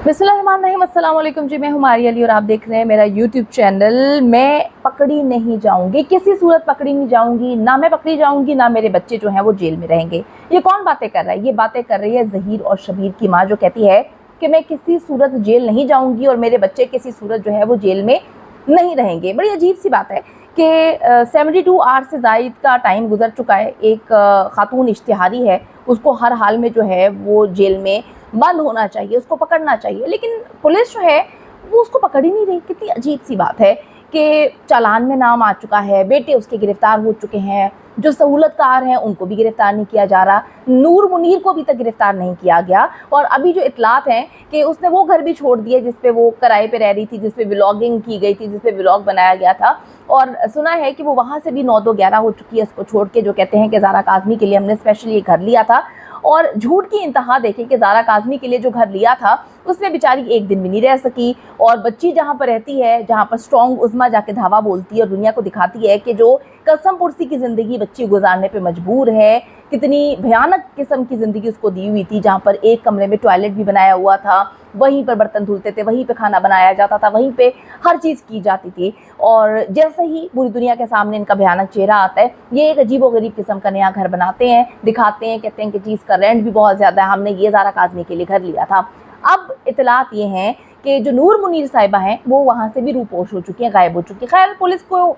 बिस्मिल्लाहिर्रहमानिर्रहीम, अस्सलाम वालेकुम जी। मैं हूँ मारिया अली और आप देख रहे हैं मेरा यूट्यूब चैनल। मैं पकड़ी नहीं जाऊँगी, किसी सूरत पकड़ी नहीं जाऊँगी, ना मैं पकड़ी जाऊँगी ना मेरे बच्चे जो हैं वो जेल में रहेंगे। ये कौन बातें कर रहा है? ये बातें कर रही है ज़हीर और शबीर की माँ, जो कहती है कि मैं किसी सूरत जेल नहीं जाऊँगी और मेरे बच्चे किसी सूरत जो है वो जेल में नहीं रहेंगे। बड़ी अजीब सी बात है कि 72 आवर्स से ज़ायद का टाइम गुजर चुका है। एक खातून इश्तिहारी है, उसको हर हाल में जो है वो जेल में बंद होना चाहिए, उसको पकड़ना चाहिए, लेकिन पुलिस जो है वो उसको पकड़ ही नहीं रही। कितनी अजीब सी बात है कि चालान में नाम आ चुका है, बेटे उसके गिरफ्तार हो चुके हैं, जो सहूलतकार हैं उनको भी गिरफ्तार नहीं किया जा रहा, नूर मुनीर को अभी तक गिरफ्तार नहीं किया गया। और अभी जो इतलात हैं कि उसने वो घर भी छोड़ दिए जिसपे वो किराए पे रह रही थी, जिसपे व्लॉगिंग की गई थी, जिसपे व्लॉग बनाया गया था, और सुना है कि वो वहाँ से भी 9-2-11 हो चुकी है इसको छोड़ के। जो कहते हैं कि ज़ारा काज़मी के लिए हमने स्पेशली ये घर लिया था, और झूठ की इंतहा देखें कि ज़ारा काज़मी के लिए जो घर लिया था उसमें बेचारी एक दिन भी नहीं रह सकी। और बच्ची जहाँ पर रहती है, जहाँ पर स्ट्रॉन्ग उज़्मा जाके धावा बोलती है और दुनिया को दिखाती है कि जो कसम पुरसी की ज़िंदगी बच्ची गुजारने पे मजबूर है, कितनी भयानक किस्म की ज़िंदगी उसको दी हुई थी, जहाँ पर एक कमरे में टॉयलेट भी बनाया हुआ था, वहीं पर बर्तन धुलते थे, वहीं पे खाना बनाया जाता था, वहीं पे हर चीज़ की जाती थी। और जैसे ही पूरी दुनिया के सामने इनका भयानक चेहरा आता है, ये एक अजीबोगरीब किस्म का नया घर बनाते हैं, दिखाते हैं, कहते हैं कि जी इसका रेंट भी बहुत ज़्यादा है, हमने ये ज़ारा काज़मी के लिए घर लिया था। अब इतलात ये हैं कि जो नूर मुनीर साहिबा हैं वो वहाँ से भी रूपोश हो चुकी हैं, गायब हो चुकी हैं। खैर, पुलिस को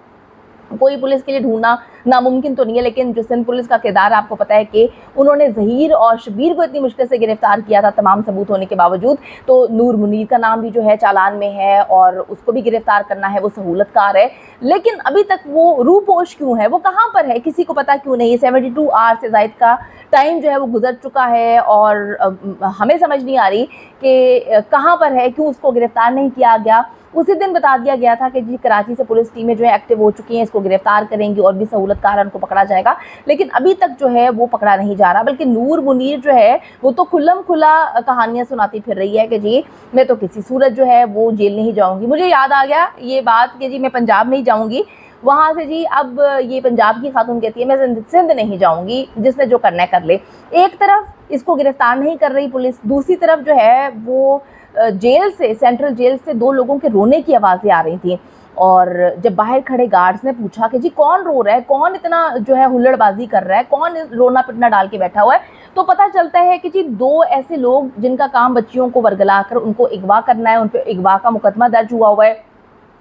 कोई पुलिस के लिए ढूंढना नामुमकिन तो नहीं है, लेकिन जो सिंध पुलिस का किरदार है, आपको पता है कि उन्होंने ज़हीर और शबीर को इतनी मुश्किल से गिरफ्तार किया था तमाम सबूत होने के बावजूद। तो नूर मुनीर का नाम भी जो है चालान में है और उसको भी गिरफ्तार करना है, वो सहूलतकार है, लेकिन अभी तक वो रूपोश क्यों है, वो कहाँ पर है, किसी को पता क्यों नहीं। 72 आवर्स से ज़ायद का टाइम जो है वो गुजर चुका है और हमें समझ नहीं आ रही कि कहाँ पर है, क्यों उसको गिरफ्तार नहीं किया गया। उसी दिन बता दिया गया था कि जी कराची से पुलिस टीमें जो है एक्टिव हो चुकी हैं, इसको गिरफ्तार करेंगी और भी सहूलतकार को पकड़ा जाएगा, लेकिन अभी तक जो है वो पकड़ा नहीं जा रहा। बल्कि नूर मुनीर जो है वो तो खुल्लम खुला कहानियां सुनाती फिर रही है कि जी मैं तो किसी सूरत जो है वो जेल नहीं जाऊंगी। मुझे याद आ गया ये बात कि जी मैं पंजाब नहीं जाऊंगी, वहाँ से जी अब ये पंजाब की खातून कहती है मैं सिंध नहीं जाऊंगी, जिसने जो करना है कर ले। एक तरफ इसको गिरफ्तार नहीं कर रही पुलिस, दूसरी तरफ जो है वो जेल से, सेंट्रल जेल से 2 लोगों के रोने की आवाज़ें आ रही थी। और जब बाहर खड़े गार्ड्स ने पूछा कि जी कौन रो रहा है, कौन इतना जो है हुल्लड़बाजी कर रहा है, कौन रोना पिटना डाल के बैठा हुआ है, तो पता चलता है कि जी 2 ऐसे लोग जिनका काम बच्चियों को वर्गला कर उनको अगवा करना है, उन पर अगवा का मुकदमा दर्ज हुआ है,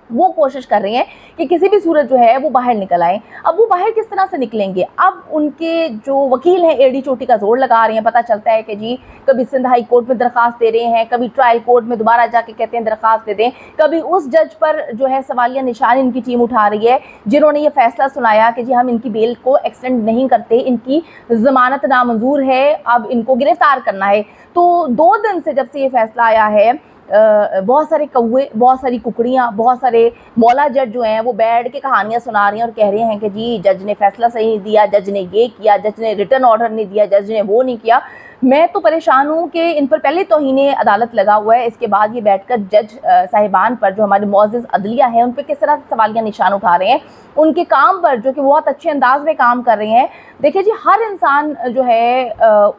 वो कोशिश कर रही हैं कि किसी भी सूरत जो है वो बाहर निकल आए। अब वो बाहर किस तरह से निकलेंगे? अब उनके जो वकील हैं एड़ी चोटी का जोर लगा रहे हैं। पता चलता है कि जी कभी सिंध हाई कोर्ट में दरखास्त दे रहे हैं, कभी ट्रायल कोर्ट में दोबारा जाके कहते हैं दरखास्त दे दें, कभी उस जज पर जो है सवालिया निशान इनकी टीम उठा रही है जिन्होंने ये फैसला सुनाया कि जी हम इनकी बेल को एक्सटेंड नहीं करते, इनकी जमानत नामंजूर है, अब इनको गिरफ्तार करना है। तो 2 दिन से जब से ये फैसला आया है, बहुत सारे कौवे, बहुत सारी कुकड़ियाँ, बहुत सारे मौला जज जो हैं वो बैठ के कहानियाँ सुना रही हैं और कह रहे हैं कि जी जज ने फैसला सही नहीं दिया, जज ने ये किया, जज ने रिटर्न ऑर्डर नहीं दिया, जज ने वो नहीं किया। मैं तो परेशान हूँ कि इन पर पहले तौहीन अदालत लगा हुआ है, इसके बाद ये बैठकर जज साहिबान पर, जो हमारे मुअज़्ज़ज़ अदलिया हैं, उन पर किस तरह से सवालिया निशान उठा रहे हैं, उनके काम पर जो कि बहुत अच्छे अंदाज में काम कर रहे हैं। देखिए जी हर इंसान जो है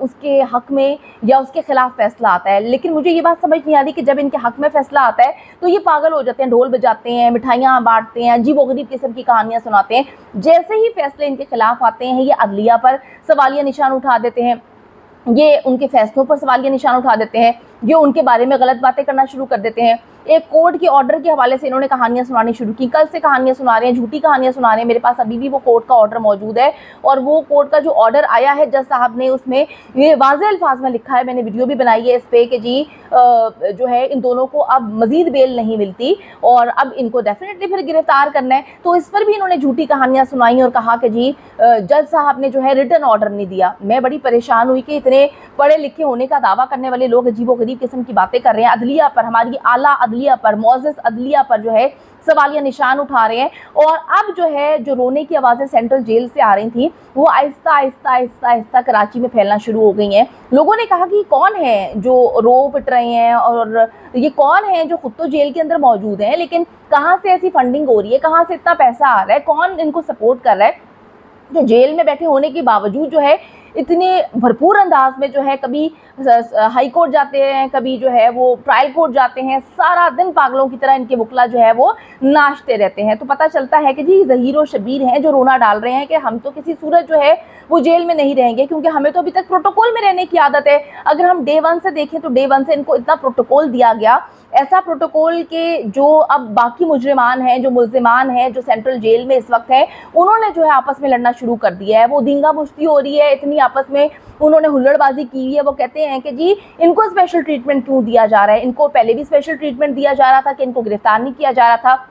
उसके हक़ में या उसके खिलाफ फैसला आता है, लेकिन मुझे ये बात समझ नहीं आ रही कि जब इनके हक़ में फैसला आता है तो ये पागल हो जाते हैं, ढोल बजाते हैं, मिठाइयाँ बांटते हैं, अजीबोगरीब किस्म की कहानियाँ सुनाते हैं। जैसे ही फैसले इनके खिलाफ आते हैं ये अदलिया पर सवालिया निशान उठा देते हैं, ये उनके फैसलों पर सवालिया निशान उठा देते हैं, ये उनके बारे में गलत बातें करना शुरू कर देते हैं। एक कोर्ट के ऑर्डर के हवाले से इन्होंने कहानियां सुनानी शुरू की, कल से कहानियां सुना रहे हैं, झूठी कहानियां सुना रहे हैं। मेरे पास अभी भी वो कोर्ट का ऑर्डर मौजूद है, और वो कोर्ट का जो ऑर्डर आया है जज साहब ने, उसमें ये वाज़ेह अल्फाज में लिखा है, मैंने वीडियो भी बनाई है इस पर, कि जी जो है इन दोनों को अब मजीद बेल नहीं मिलती और अब इनको डेफिनेटली फिर गिरफ्तार करना है। तो इस पर भी इन्होंने झूठी कहानियां सुनाई और कहा कि जी जज साहब ने जो है रिटर्न ऑर्डर नहीं दिया। मैं बड़ी परेशान हुई कि इतने पढ़े लिखे होने का दावा करने वाले लोग अजीबोगरीब किस्म की बातें कर रहे हैं, अदलिया पर, हमारी आला अदलिया पर, मुअज़्ज़ज़ अदलिया पर जो है सवालिया निशान उठा रहे हैं। और अब जो है जो रोने की आवाज़ें सेंट्रल जेल से आ रही थी वो आहिस्ता आहिस्ता आहिस्ता आहिस्ता कराची में फैलना शुरू हो गई हैं। लोगों ने कहा कि कौन है जो रो पिट रहे हैं और ये कौन है जो खुद तो जेल के अंदर मौजूद हैं, लेकिन कहाँ से ऐसी फंडिंग हो रही है, कहाँ से इतना पैसा आ रहा है, कौन इनको सपोर्ट कर रहा है कि जेल में बैठे होने के बावजूद जो है इतने भरपूर अंदाज में जो है कभी हाई कोर्ट जाते हैं, कभी जो है वो ट्रायल कोर्ट जाते हैं, सारा दिन पागलों की तरह इनके वकील जो है वो नाचते रहते हैं। तो पता चलता है कि जी ज़हीर और शबीर हैं जो रोना डाल रहे हैं कि हम तो किसी सूरत जो है वो जेल में नहीं रहेंगे, क्योंकि हमें तो अभी तक प्रोटोकॉल में रहने की आदत है। अगर हम डे वन से देखें तो डे वन से इनको इतना प्रोटोकॉल दिया गया, ऐसा प्रोटोकॉल के जो अब बाकी मुजरिमान हैं, जो मुल्जिमान हैं, जो सेंट्रल जेल में इस वक्त है, उन्होंने जो है आपस में लड़ना शुरू कर दिया है। वो दींगा मुश्ती हो रही है, इतनी आपस में उन्होंने हुल्लड़बाजी की हुई है। वो कहते हैं कि जी इनको स्पेशल ट्रीटमेंट क्यों दिया जा रहा है, इनको पहले भी स्पेशल ट्रीटमेंट दिया जा रहा था कि इनको गिरफ्तार नहीं किया जा रहा था।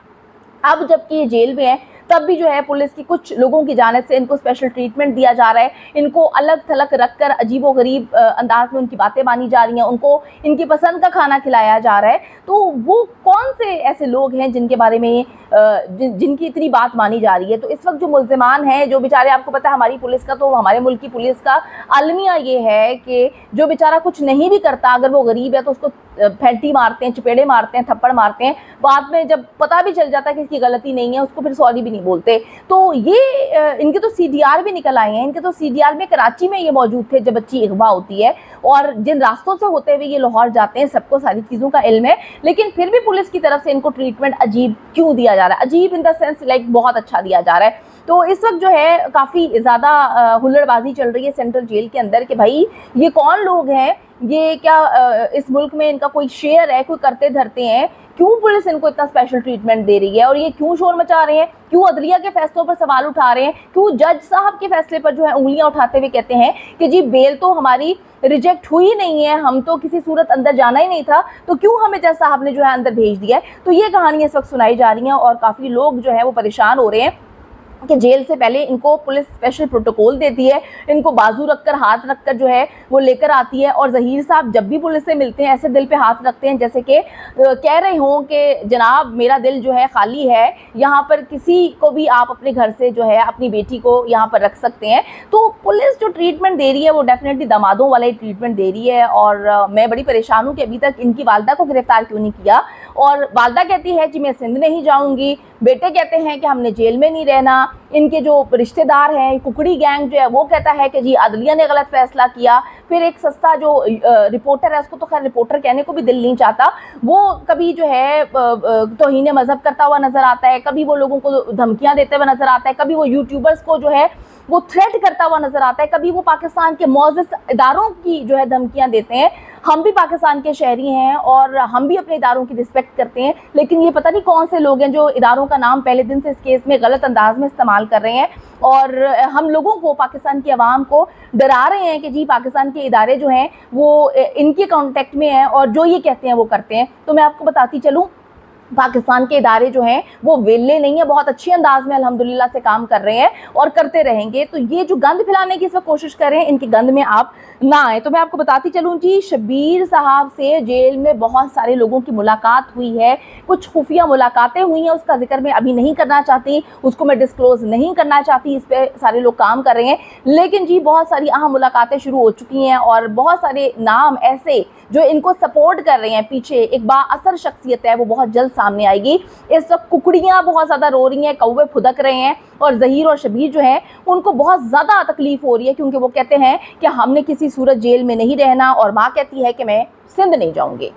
अब जबकि ये जेल में है तब भी जो है पुलिस की कुछ लोगों की जानिब से इनको स्पेशल ट्रीटमेंट दिया जा रहा है, इनको अलग थलग रखकर अजीबो गरीब अंदाज में उनकी बातें मानी जा रही हैं, उनको इनकी पसंद का खाना खिलाया जा रहा है। तो वो कौन से ऐसे लोग हैं जिनके बारे में जिनकी इतनी बात मानी जा रही है? तो इस वक्त जो मुल्जिमान हैं, जो बेचारे, आपको पता है हमारी पुलिस का, तो हमारे मुल्क की पुलिस का आलमिया ये है कि जो बेचारा कुछ नहीं भी करता, अगर वो गरीब है तो उसको फैंटी मारते हैं, चपेड़े मारते हैं, थप्पड़ मारते हैं। बाद में जब पता भी चल जाता है कि इसकी गलती नहीं है, उसको फिर सॉरी भी नहीं बोलते। तो ये इनके तो सीडीआर भी निकल आए हैं। इनके तो सीडीआर में कराची में ये मौजूद थे जब बच्ची अगवा होती है, और जिन रास्तों से होते हुए ये लाहौर जाते हैं, सबको सारी चीज़ों का इल्म है। लेकिन फिर भी पुलिस की तरफ से इनको ट्रीटमेंट अजीब क्यों दिया जा रहा है? अजीब इन द सेंस लाइक बहुत अच्छा दिया जा रहा है। तो इस वक्त जो है काफ़ी ज़्यादा हुल्लड़बाजी चल रही है सेंट्रल जेल के अंदर कि भाई ये कौन लोग हैं, ये क्या इस मुल्क में इनका कोई शेयर है, कोई करते धरते हैं, क्यों पुलिस इनको इतना स्पेशल ट्रीटमेंट दे रही है, और ये क्यों शोर मचा रहे हैं, क्यों अदलिया के फैसलों पर सवाल उठा रहे हैं, क्यों जज साहब के फैसले पर जो है उंगलियां उठाते हुए कहते हैं कि जी बेल तो हमारी रिजेक्ट हुई नहीं है, हम तो किसी सूरत अंदर जाना ही नहीं था, तो क्यों हमें जज साहब ने जो है अंदर भेज दिया है। तो ये कहानियां इस वक्त सुनाई जा रही हैं और काफ़ी लोग जो है वो परेशान हो रहे हैं कि जेल से पहले इनको पुलिस स्पेशल प्रोटोकॉल देती है, इनको बाजू रखकर, हाथ रखकर जो है वो लेकर आती है, और ज़हीर साहब जब भी पुलिस से मिलते हैं ऐसे दिल पे हाथ रखते हैं जैसे कि कह रहे हों कि जनाब मेरा दिल जो है खाली है, यहाँ पर किसी को भी आप अपने घर से जो है अपनी बेटी को यहाँ पर रख सकते हैं। तो पुलिस जो ट्रीटमेंट दे रही है वो डेफिनेटली दामादों वाला ही ट्रीटमेंट दे रही है। और मैं बड़ी परेशान हूँ कि अभी तक इनकी वालदा को गिरफ्तार क्यों नहीं किया। और वालदा कहती है कि मैं सिंध नहीं जाऊँगी, बेटे कहते हैं कि हमने जेल में नहीं रहना, इनके जो रिश्तेदार हैं, कुकड़ी गैंग जो है वो कहता है कि जी अदलिया ने गलत फैसला किया। फिर एक सस्ता जो रिपोर्टर है, उसको तो खैर रिपोर्टर कहने को भी दिल नहीं चाहता, वो कभी जो है तौहीन मजहब करता हुआ नजर आता है, कभी वो लोगों को धमकियां देते हुए नजर आता है, कभी वो यूट्यूबर्स को जो है वो थ्रेट करता हुआ नजर आता है, कभी वो पाकिस्तान के मौजूद इदारों की जो है धमकियां देते हैं। हम भी पाकिस्तान के शहरी हैं और हम भी अपने इदारों की रिस्पेक्ट करते हैं, लेकिन ये पता नहीं कौन से लोग हैं जो इदारों का नाम पहले दिन से इस केस में गलत अंदाज में इस्तेमाल कर रहे हैं, और हम लोगों को, पाकिस्तान की आवाम को डरा रहे हैं कि जी पाकिस्तान के इदारे जो हैं वो इनके कॉन्टेक्ट में हैं और जो ये कहते हैं वो करते हैं। तो मैं आपको बताती चलूँ, पाकिस्तान के इदारे जो हैं वो वेले नहीं है, बहुत अच्छे अंदाज में अल्हम्दुलिल्लाह से काम कर रहे हैं और करते रहेंगे। तो ये जो गंद फैलाने की इस वक्त कोशिश कर रहे हैं, इनके गंद में आप ना आए। तो मैं आपको बताती चलूँ जी, शबीर साहब से जेल में बहुत सारे लोगों की मुलाकात हुई है, कुछ खुफिया मुलाकातें हुई हैं, उसका जिक्र मैं अभी नहीं करना चाहती, उसको मैं डिस्क्लोज नहीं करना चाहती, इस पर सारे लोग काम कर रहे हैं। लेकिन जी बहुत सारी अहम मुलाकातें शुरू हो चुकी हैं और बहुत सारे नाम ऐसे जो इनको सपोर्ट कर रहे हैं, पीछे एक बाअसर शख्सियत है वो बहुत जल्द सामने आएगी। इस वक्त कुकड़ियाँ बहुत ज़्यादा रो रही हैं, कौवे फुदक रहे हैं, और ज़हीर और शबीर जो हैं उनको बहुत ज़्यादा तकलीफ़ हो रही है, क्योंकि वो कहते हैं कि हमने किसी सूरत जेल में नहीं रहना, और माँ कहती है कि मैं सिंध नहीं जाऊँगी।